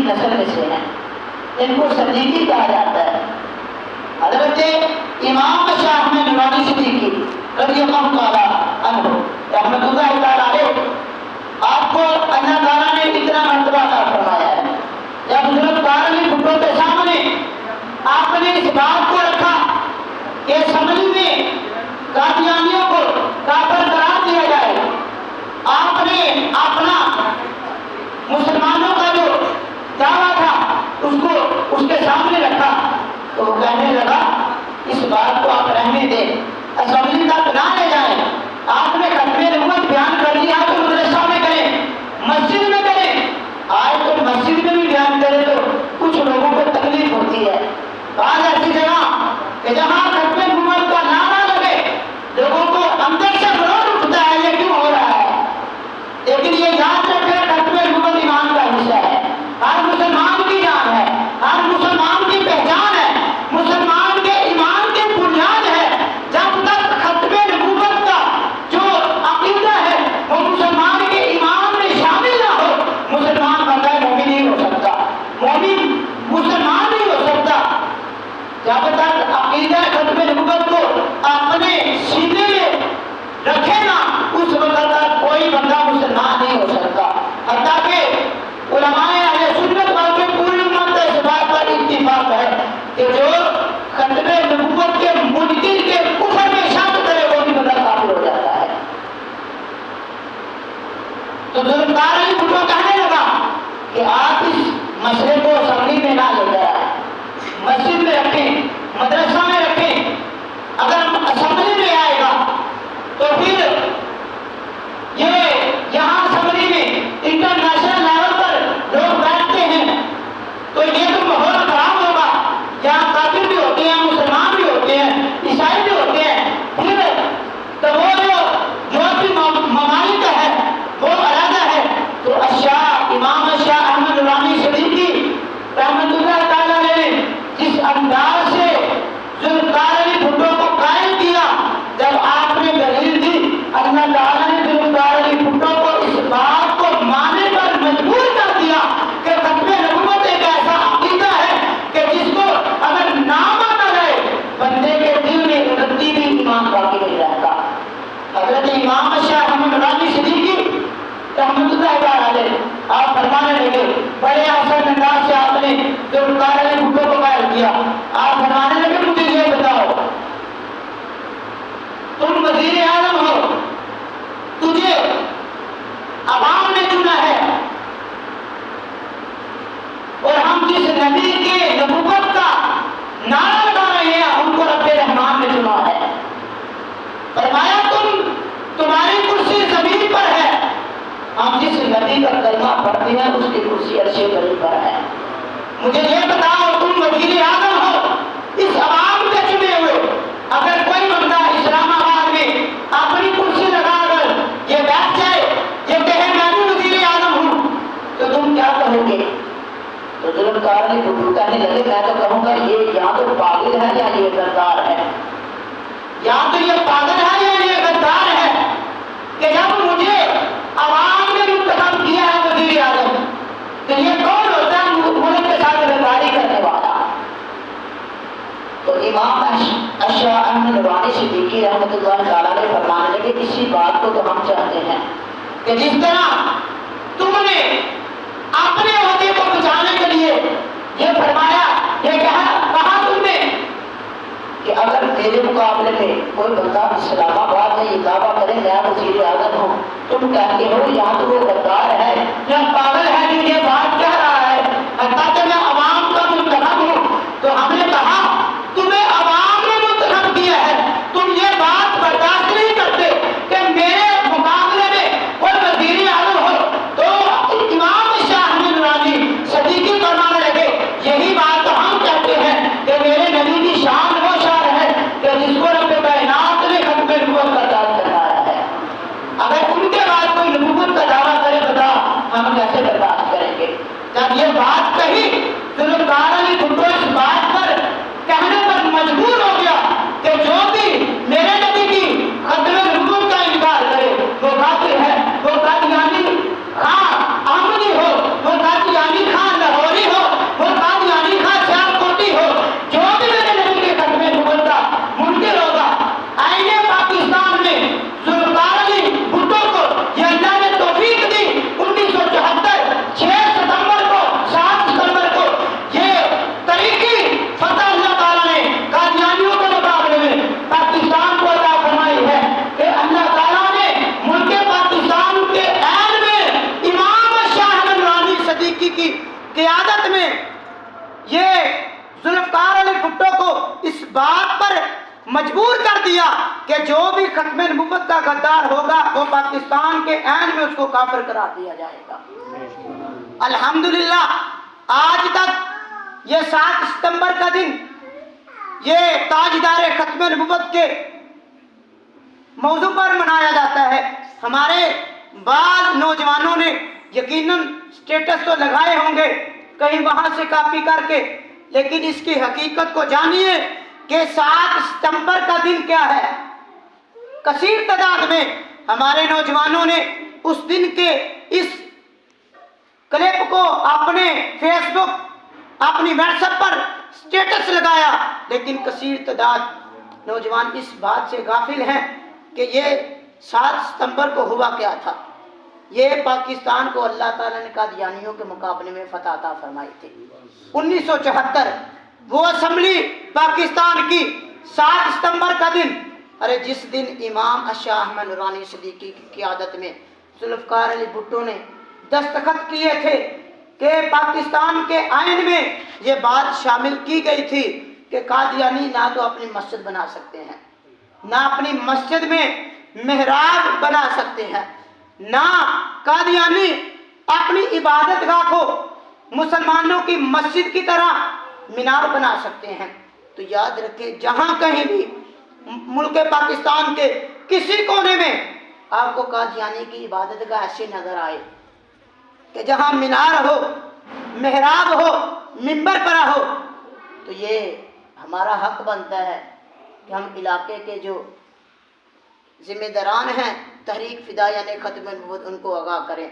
نسل میں سے ہیں، ان کو صدیقی کہا جاتا ہے۔ حضرت امام شاہ احمد نورانی صدیقی رضی اللہ تعالیٰ عنہ رحمۃ اللہ تعالیٰ علیہ، آپ کو اللہ تعالیٰ نے اتنا مرتبہ عطا فرمایا ہے۔ جب ذوالفقار علی بھٹو کے سامنے آپ نے اس بات کو رکھا کہ اسمبلی میں قادیانیوں کو کافر قرار دیا جائے، آپ نے اپنا مسلمانوں کا جو دعویٰ تھا اس کے سامنے رکھا، تو وہ کہنے لگا اس بات کو آپ رہنے دیں، اسمبلی تک نہ لے جائیں، آپ نے ختم نبوت بیان کر دیا تو مدرسہ میں کریں، مسجد میں کریں۔ آج تو مسجد میں بھی بیان کرے تو کچھ لوگوں کو تکلیف ہوتی ہے۔ بعض ایسی جگہ کہ جہاں ختم نبوت کا نعرہ لگے لوگوں کو اندر سے غرور اٹھتا ہے یہ کیوں ہو رہا ہے، لیکن یہ یاد رکھے ختم نبوت ایمان کا حصہ ہے، ہر مسلمان کی جان ہے، ہر مسلمان کی پہچان ہے، مسلمان کے ایمان کی بنیاد ہے۔ جب تک ختم نبوت کا جو عقیدہ ہے وہ مسلمان کے ایمان میں شامل نہ ہو، مسلمان بندہ مومن نہیں ہو سکتا، مومن مسلمان نہیں ہو سکتا۔ جب تک عقیدہ ختم نبوت کو اپنے سینے میں رکھے نا، اس وقت تک کوئی بندہ مسلمان نہیں ہو سکتا۔ حتیٰ کہ علماء اہل سنت بلکہ پوری امت کا اس بات پر اتفاق ہے کہ جو ختم نبوت کے منکر کے کفر میں شک کرے وہ بھی بندہ کافر ہو جاتا ہے۔ تو ذوالفقار علی بھٹو کہنے لگا کہ آپ اس مسئلے کو اسمبلی میں نہ لے جائیں، مسجد میں رکھیں، مدرسہ میں رکھیں۔ اگر اسمبلی میں آئے گا تو پھر یہ یہاں اسمبلی میں انٹرنیشنل لیول پر لوگ بیٹھتے ہیں تو یہ تو ماحول خراب ہوگا، یہاں کافر بھی ہوتے ہیں، مسلمان بھی ہوتے ہیں، عیسائی بھی ہوتے ہیں، پھر تو وہ جو بھی ممالک ہے وہ علیحدہ ہے۔ تو امام شاہ احمد نورانی صدیقی رحمۃ اللہ تعالیٰ نے جس انداز سے ذوالفقار علی بھٹو کو قائل کیا، جب آپ نے دلیل دی، اللہ تعالیٰ نے ذوالفقار علی بھٹو کو اس بات کو ماننے پر مجبور کر دیا کہ ختم نبوت ایک ایسا عقیدہ ہے کہ جس کو اگر نہ مانا جائے بندے کے دل میں رتی بھی ایمان باقی نہیں رہتا۔ حضرت امام شاہ احمد نورانی صدیقی رحمۃ اللہ تعالیٰ علیہ آپ فرمانے لگے، بڑے آسان انداز سے آپ نے ذوالفقار علی بھٹو کو قائل کیا، آپ فرمانے لگے مجھے یہ بتاؤ، تم وزیر اعظم ہو، تجھے عوام نے چنا ہے، اور ہم جس نبی کے نبوت کا نعرہ لگا رہے ہیں ان کو رب رحمان نے چنا ہے۔ فرمایا تمہاری کرسی زمین پر ہے، ہم جس نبی کا کلمہ پڑھتے ہیں اس کی کرسی عرش کریم پر ہے۔ مجھے یہ بتاؤ تم وزیر اعظم ہو اس عوام کے چنے ہوئے، اگر کوئی بندہ اسلام آباد میں اپنی کرسی لگا کر یہ بیٹھ جائے، یہ کہے میں بھی وزیر اعظم ہوں، تو تم کیا کہو گے؟ تو ذوالفقار علی بھٹو کہنے لگے میں تو کہوں گا یہ یا تو پاگل ہے یا یہ غدار ہے، یا تو یہ پاگل ہے یا یہ غدار ہے کہ جب مجھے عوام نے منتخب کیا ہے وزیر اعظم تو یہ کون ہوتا ہے ملک کے ساتھ غداری کرنے والا؟ تو امام شاہ احمد نورانی صدیقی رحمۃ اللہ تعالیٰ نے فرمانے لگے اسی بات کو تو ہم چاہتے ہیں کہ جس طرح تم نے اپنے عہدے کو بچانے کے لیے یہ فرمایا، یہ کہا تم نے کہ اگر میرے مقابلے میں کوئی بندہ اسلام آباد میں یہ دعویٰ کرے میں وزیر اعظم ہوں، تم کہتے ہو یا تو وہ غدار ہے یا پاگل ہے جو یہ بات کہہ رہا ہے، حتیٰ کہ میں عوام کا منتخب ہوں۔ تو ہم نے کہا تمہیں عوام نے منتخب کیا ہے، تم یہ بات برداشت نہیں کرتے کہ میرے مقابلے میں کوئی وزیر اعظم ہو۔ تو امام شاہ احمد نورانی صدیقی فرمانے لگے یہی بات تو ہم کہتے ہیں کہ میرے نبی کی شان وہ شان ہے کہ جس کو رب کائنات نے ختم نبوت کا تاج پہنایا ہے۔ اگر ان کے بعد کوئی نبوت کا دعویٰ کرے بتا ہم کیسے برداشت کریں گے؟ کہ جو بھی ختم نبوت کا غدار ہوگا وہ پاکستان کے عین میں اس کو کافر قرار دیا جائے گا۔ الحمدللہ آج تک یہ 7 ستمبر کا دن یہ تاجدار ختم نبوت کے موضوع پر منایا جاتا ہے۔ ہمارے بعض نوجوانوں نے یقیناً سٹیٹس تو لگائے ہوں گے کہیں وہاں سے کاپی کر کے، لیکن اس کی حقیقت کو جانیے کہ 7 ستمبر کا دن کیا ہے۔ کثیر تعداد میں ہمارے نوجوانوں نے اس دن کے اس کلپ کو اپنے فیس بک، اپنی واٹس ایپ پر سٹیٹس لگایا، لیکن کثیر تعداد نوجوان اس بات سے غافل ہیں کہ یہ 7 ستمبر کو ہوا کیا تھا۔ یہ پاکستان کو اللہ تعالیٰ نے قادیانیوں کے مقابلے میں فتح عطا فرمائی تھی۔ 1974 وہ اسمبلی پاکستان کی 7 ستمبر کا دن، ارے جس دن امام شاہ احمد نورانی صدیقی کی قیادت میں ذوالفقار علی بھٹو نے دستخط کیے تھے کہ پاکستان کے آئین میں یہ بات شامل کی گئی تھی کہ قادیانی نہ تو اپنی مسجد بنا سکتے ہیں، نہ اپنی مسجد میں محراب بنا سکتے ہیں، نہ قادیانی اپنی عبادت گاہ کو مسلمانوں کی مسجد کی طرح مینار بنا سکتے ہیں۔ تو یاد رکھیں، جہاں کہیں بھی ملک پاکستان کے کسی کونے میں آپ کو قادیانی کی عبادت گاہ ایسی نظر آئے کہ جہاں مینار ہو، محراب ہو، منبر پر ہو، تو یہ ہمارا حق بنتا ہے کہ ہم علاقے کے جو ذمہ داران ہیں تحریک فدائیان ختم نبوت ان کو آگاہ کریں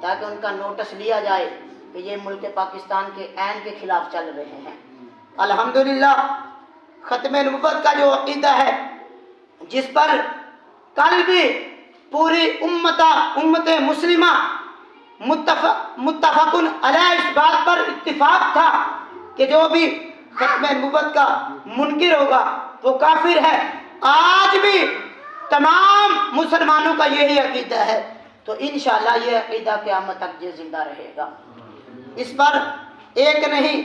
تاکہ ان کا نوٹس لیا جائے کہ یہ ملک پاکستان کے عین کے خلاف چل رہے ہیں۔ الحمدللہ ختم نبوت کا جو عقیدہ ہے جس پر کل بھی پوری امت مسلمہ متفقن علیہ اس بات پر اتفاق تھا کہ جو بھی ختم نبوت کا منکر ہوگا وہ کافر ہے، آج بھی تمام مسلمانوں کا یہی عقیدہ ہے، تو انشاءاللہ یہ عقیدہ قیامت تک یہ زندہ رہے گا۔ اس پر ایک نہیں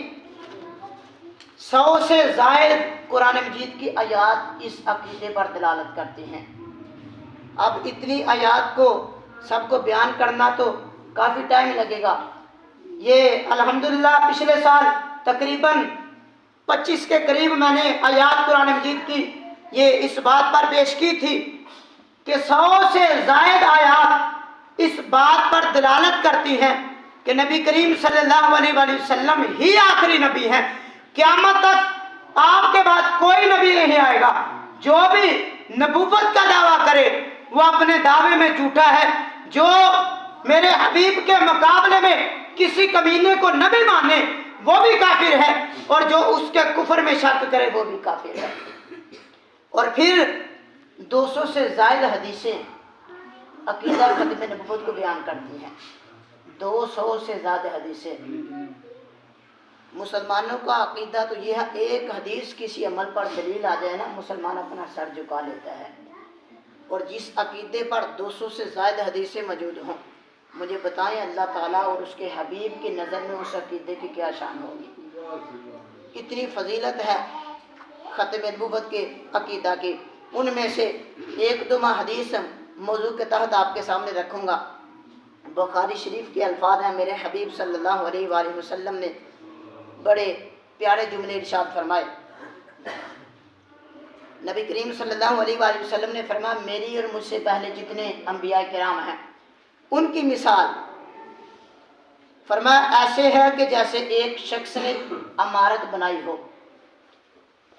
100 سے زائد قرآن مجید کی آیات اس عقیدے پر دلالت کرتی ہیں۔ اب اتنی آیات کو سب کو بیان کرنا تو کافی ٹائم لگے گا۔ یہ الحمدللہ پچھلے سال تقریباً 25 کے قریب میں نے آیات قرآن مجید کی یہ اس بات پر پیش کی تھی کہ 100 سے زائد آیات اس بات پر دلالت کرتی ہیں کہ نبی کریم صلی اللہ علیہ وآلہ وسلم ہی آخری نبی ہیں۔ قیامت تک آپ کے بعد کوئی نبی نہیں آئے گا۔ جو بھی نبوت کا دعویٰ کرے وہ اپنے دعوے میں جھوٹا ہے۔ جو میرے حبیب کے مقابلے میں کسی کمینے کو نبی مانے وہ بھی کافر ہے، اور جو اس کے کفر میں شک کرے وہ بھی کافر ہے۔ اور پھر 200 سے زائد حدیثیں عقیدہ ختم نبوت کو بیان کرتی ہیں۔ 200 سے زیادہ حدیثیں۔ مسلمانوں کا عقیدہ تو یہ ہے، ایک حدیث کسی عمل پر دلیل آ جائے نا، مسلمان اپنا سر جھکا لیتا ہے۔ اور جس عقیدے پر 200 سے زائد حدیثیں موجود ہوں، مجھے بتائیں اللہ تعالیٰ اور اس کے حبیب کی نظر میں اس عقیدے کی کیا شان ہوگی۔ اتنی فضیلت ہے ختم نبوت کے عقیدہ کی۔ ان میں سے ایک دو میں حدیث موضوع کے تحت آپ کے سامنے رکھوں گا۔ بخاری شریف کے الفاظ ہیں، میرے حبیب صلی اللہ علیہ وآلہ وسلم نے بڑے پیارے جملے ارشاد فرمائے۔ نبی کریم صلی اللہ علیہ وآلہ وسلم نے فرمایا، میری اور مجھ سے پہلے جتنے انبیاء کرام ہیں ان کی مثال فرمایا ایسے ہے کہ جیسے ایک شخص نے عمارت بنائی ہو،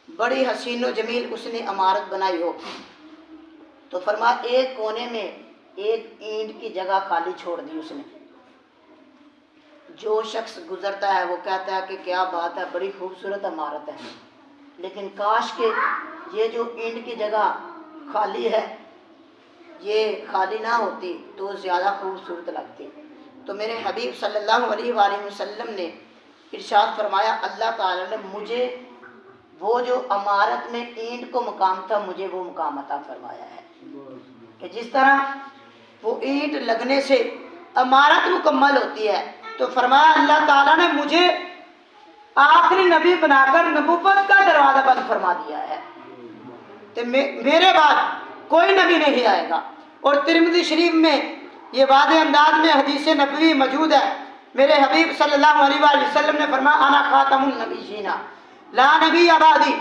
بڑی حسین و جمیل اس نے عمارت بنائی ہو، تو فرمایا ایک کونے میں ایک اینٹ کی جگہ خالی چھوڑ دی اس نے۔ جو شخص گزرتا ہے وہ کہتا ہے کہ کیا بات ہے، بڑی خوبصورت عمارت ہے، لیکن کاش کہ یہ جو اینٹ کی جگہ خالی ہے یہ خالی نہ ہوتی تو زیادہ خوبصورت لگتی۔ تو میرے حبیب صلی اللہ علیہ وآلہ وسلم نے ارشاد فرمایا، اللہ تعالیٰ نے مجھے وہ جو عمارت میں اینٹ کو مقام تھا مجھے وہ مقام عطا فرمایا ہے کہ جس طرح وہ اینٹ لگنے سے عمارت مکمل ہوتی ہے، تو فرمایا اللہ تعالیٰ نے مجھے آخری نبی بنا کر نبوت کا دروازہ بند فرما دیا ہے۔ تو میرے بعد کوئی نبی نہیں آئے گا۔ اور ترمذی شریف میں یہ واضح انداز میں حدیث نبوی موجود ہے، میرے حبیب صلی اللہ علیہ وآلہ وسلم نے فرمایا انا خاتم النبیین لا نبی بعدی،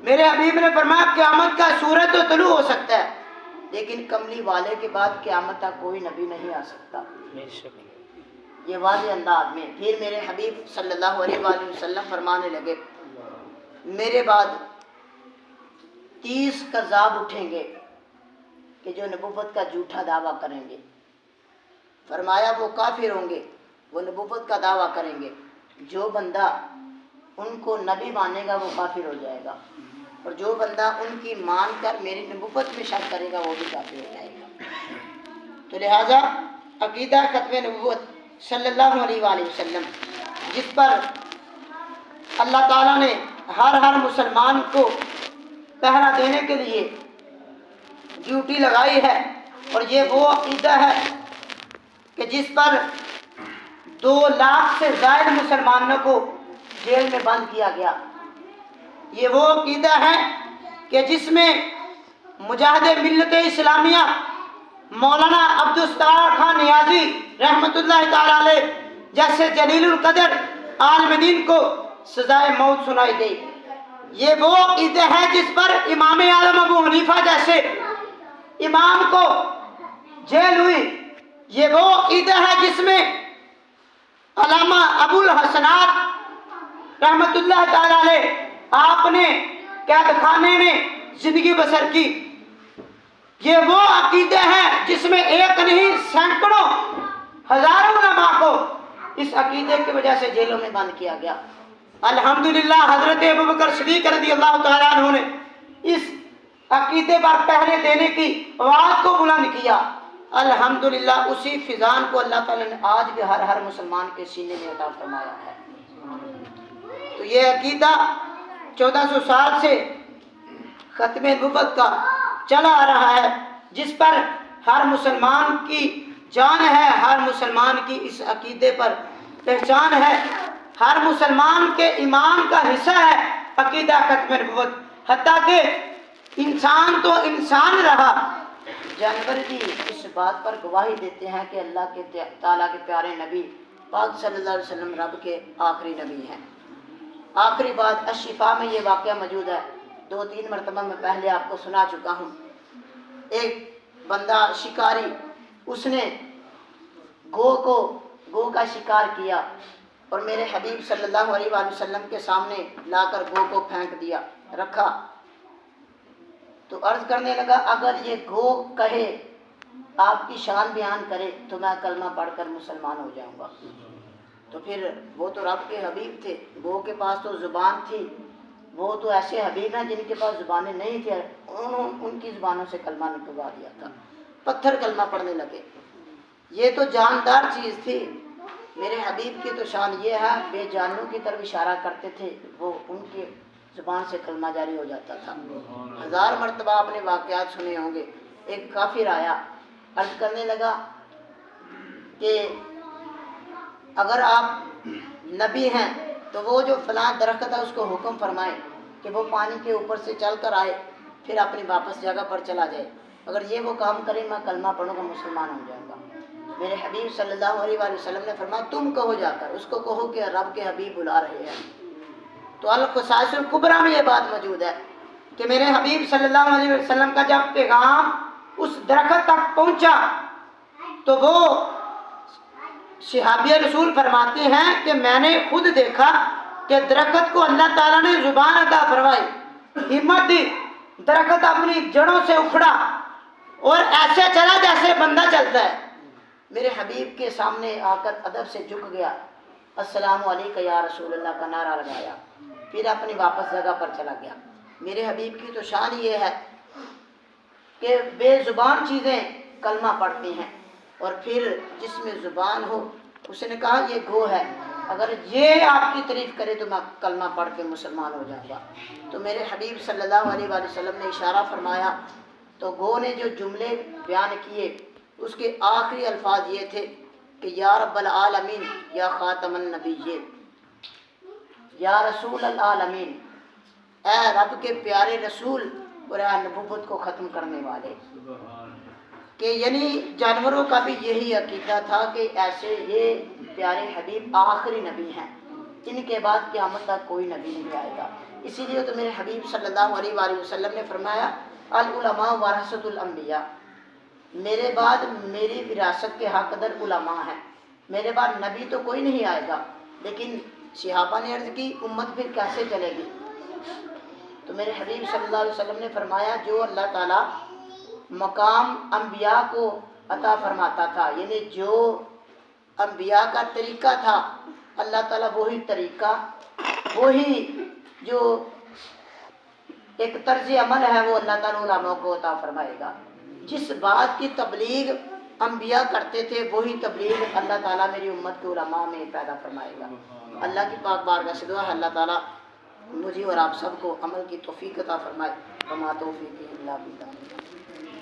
میرے حبیب نے فرمایا قیامت کا سورج تو طلوع ہو سکتا ہے لیکن کملی والے کے بعد قیامت تک کوئی نبی نہیں آ سکتا۔ یہ واضح انداز میں پھر میرے حبیب صلی اللہ علیہ وآلہ وسلم فرمانے لگے میرے بعد 30 کذاب اٹھیں گے کہ جو نبوت کا جھوٹا دعویٰ کریں گے۔ فرمایا وہ کافر ہوں گے، وہ نبوت کا دعویٰ کریں گے، جو بندہ ان کو نبی مانے گا وہ کافر ہو جائے گا، اور جو بندہ ان کی مان کر میری نبوت میں شک کرے گا وہ بھی کافر ہو جائے گا۔ تو لہٰذا عقیدہ ختم نبوت صلی اللہ علیہ وآلہ وسلم جس پر اللہ تعالیٰ نے ہر مسلمان کو پہرا دینے کے لیے ڈیوٹی لگائی ہے، اور یہ وہ عقیدہ ہے کہ جس پر 2 لاکھ سے زائد مسلمانوں کو جیل میں بند کیا گیا۔ یہ وہ عقیدہ ہے کہ جس میں مجاہد ملت اسلامیہ مولانا عبدالستار خان نیازی رحمۃ اللہ تعالی علیہ جیسے جلیل القدر عالم دین کو سزائے موت سنائی گئی۔ یہ وہ عقیدہ ہے جس پر امام اعظم ابو حنیفہ جیسے امام کو جیل ہوئی۔ یہ وہ عقیدہ ہے جس میں علامہ ابو الحسنات رحمۃ اللہ تعالی علیہ آپ نے قید خانے میں زندگی بسر کی۔ یہ وہ عقیدہ ہے جس میں ایک نہیں سینکڑوں ہزاروں علماء کو اس عقیدے کی وجہ سے جیلوں میں بند کیا گیا۔ الحمدللہ حضرت ابوبکر صدیق رضی اللہ تعالیٰ عنہ نے اس عقیدے پر پہرے دینے کی آواز کو بلند کیا۔ الحمدللہ اسی فیضان کو اللہ تعالیٰ نے آج بھی ہر مسلمان کے سینے میں عطا فرمایا ہے۔ تو یہ عقیدہ 1400 سال سے ختم نبوت کا چلا آ رہا ہے، جس پر ہر مسلمان کی جان ہے، ہر مسلمان کی اس عقیدے پر پہچان ہے، ہر مسلمان کے ایمان کا حصہ ہے عقیدہ ختم نبوت۔ حتیٰ کہ انسان تو انسان رہا، جانور بھی اس بات پر گواہی دیتے ہیں کہ اللہ کے تعالیٰ کے پیارے نبی پاک صلی اللہ علیہ وسلم رب کے آخری نبی ہیں۔ آخری بات الشفا میں یہ واقعہ موجود ہے، 2-3 مرتبہ میں پہلے آپ کو سنا چکا ہوں۔ ایک بندہ شکاری، اس نے گو کا شکار کیا اور میرے حبیب صلی اللہ علیہ وآلہ وسلم کے سامنے لا کر گو کو پھینک دیا، رکھا تو عرض کرنے لگا اگر یہ گو کہے آپ کی شان بیان کرے تو میں کلمہ پڑھ کر مسلمان ہو جاؤں گا۔ تو پھر وہ تو رب کے حبیب تھے، گو کے پاس تو زبان تھی، وہ تو ایسے حبیب ہیں جن کے پاس زبانیں نہیں تھے، ان کی زبانوں سے کلمہ نکلوا دیا تھا، پتھر کلمہ پڑھنے لگے۔ یہ تو جاندار چیز تھی، میرے حبیب کی تو شان یہ ہے بے جانوں کی طرف اشارہ کرتے تھے، وہ ان کی زبان سے کلمہ جاری ہو جاتا تھا۔ 1000 مرتبہ آپ نے واقعات سنے ہوں گے۔ ایک کافر آیا، عرض کرنے لگا کہ اگر آپ نبی ہیں تو وہ جو فلاں درخت ہے اس کو حکم فرمائیں کہ وہ پانی کے اوپر سے چل کر آئے پھر اپنی واپس جگہ پر چلا جائے، اگر یہ وہ کام کرے میں کلمہ پڑھوں گا، مسلمان ہو جاؤں گا۔ میرے حبیب صلی اللہ علیہ وآلہ وسلم نے فرمایا تم کہو جا کر اس کو کہو کہ رب کے حبیب بلا رہے ہیں۔ تو القصائص الکبریٰ میں یہ بات موجود ہے کہ میرے حبیب صلی اللہ علیہ وسلم کا جب پیغام اس درخت تک پہنچا تو وہ صحابی رسول فرماتے ہیں کہ میں نے خود دیکھا کہ درخت کو اللہ تعالیٰ نے زبان عطا فرمائی، ہمت دی، درخت اپنی جڑوں سے اکھڑا اور ایسے چلا جیسے بندہ چلتا ہے۔ میرے حبیب کے سامنے آ کر ادب سے جھک گیا، السلام علیکم یا رسول اللہ کا نعرہ لگایا، پھر اپنی واپس جگہ پر چلا گیا۔ میرے حبیب کی تو شان یہ ہے کہ بے زبان چیزیں کلمہ پڑھتی ہیں، اور پھر جس میں زبان ہو، اس نے کہا یہ گو ہے، اگر یہ آپ کی تعریف کرے تو میں کلمہ پڑھ کے مسلمان ہو جاؤں گا۔ تو میرے حبیب صلی اللہ علیہ وآلہ وسلم نے اشارہ فرمایا تو گو نے جو جملے بیان کیے اس کے آخری الفاظ یہ تھے کہ یا رب العالمین یا خاتم النبیین، یا رسول العالمین، اے رب کے پیارے رسول قرآن نبوت کو ختم کرنے والے، کہ یعنی جانوروں کا بھی یہی عقیدہ تھا کہ ایسے یہ پیارے حبیب آخری نبی ہیں، ان کے بعد قیامت تک کوئی نبی نہیں آئے گا۔ اسی لیے تو میرے حبیب صلی اللہ علیہ وآلہ وسلم نے فرمایا العلماء ورثۃ الانبیاء، میرے بعد میری وراثت کے حقدار علماء ہیں، میرے بعد نبی تو کوئی نہیں آئے گا۔ لیکن صحابہ نے عرض کی امت پھر کیسے چلے گی؟ تو میرے حبیب صلی اللہ علیہ وسلم نے فرمایا جو اللہ تعالیٰ مقام انبیاء کو عطا فرماتا تھا، یعنی جو انبیاء کا طریقہ تھا اللہ تعالیٰ وہی طریقہ، وہی جو ایک طرز عمل ہے وہ اللہ تعالیٰ علماء کو عطا فرمائے گا۔ جس بات کی تبلیغ انبیاء کرتے تھے وہی تبلیغ اللہ تعالیٰ میری امت کے علماء میں پیدا فرمائے گا۔ اللہ کی پاک بارگاہ سے دعا ہے اللہ تعالیٰ مجھے اور آپ سب کو عمل کی توفیق عطا فرمائے۔ وما توفیقی الا باللہ۔